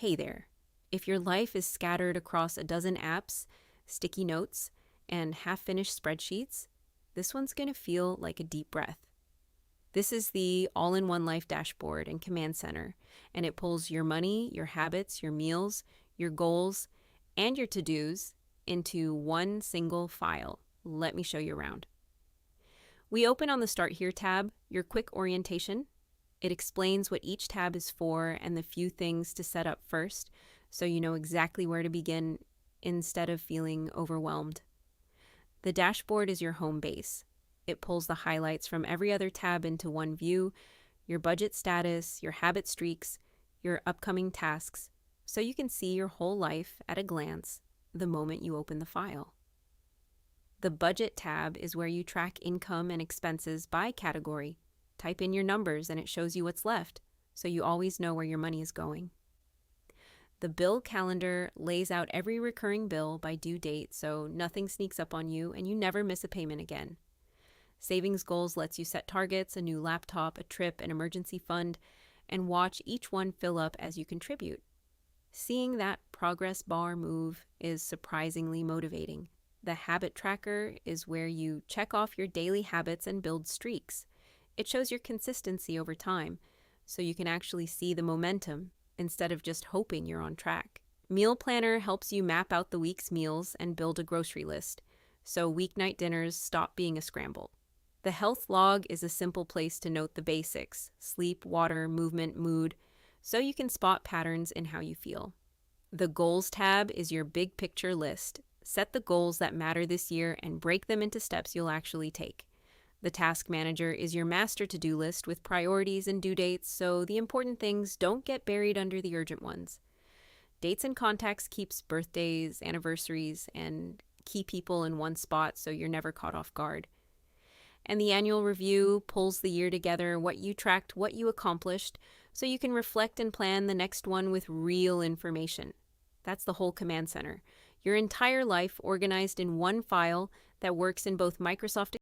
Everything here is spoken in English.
Hey there. If your life is scattered across a dozen apps, sticky notes, and half-finished spreadsheets, this one's going to feel like a deep breath. This is the all-in-one life dashboard and command center, and it pulls your money, your habits, your meals, your goals, and your to-dos into one single file. Let me show you around. We open on the Start Here tab, your quick orientation. It explains what each tab is for and the few things to set up first, so you know exactly where to begin instead of feeling overwhelmed. The dashboard is your home base. It pulls the highlights from every other tab into one view, your budget status, your habit streaks, your upcoming tasks, so you can see your whole life at a glance the moment you open the file. The Budget tab is where you track income and expenses by category. Type in your numbers and it shows you what's left, so you always know where your money is going. The Bill calendar lays out every recurring bill by due date, so nothing sneaks up on you and you never miss a payment again. Savings Goals lets you set targets, a new laptop, a trip, an emergency fund, and watch each one fill up as you contribute. Seeing that progress bar move is surprisingly motivating. The Habit Tracker is where you check off your daily habits and build streaks. It shows your consistency over time, so you can actually see the momentum instead of just hoping you're on track. Meal Planner helps you map out the week's meals and build a grocery list, so weeknight dinners stop being a scramble. The Health Log is a simple place to note the basics: sleep, water, movement, mood, so you can spot patterns in how you feel. The Goals tab is your big picture list. Set the goals that matter this year and break them into steps you'll actually take. The Task Manager is your master to-do list with priorities and due dates, so the important things don't get buried under the urgent ones. Dates and Contacts keeps birthdays, anniversaries, and key people in one spot so you're never caught off guard. And the Annual Review pulls the year together, what you tracked, what you accomplished, so you can reflect and plan the next one with real information. That's the whole command center. Your entire life organized in one file that works in both Microsoft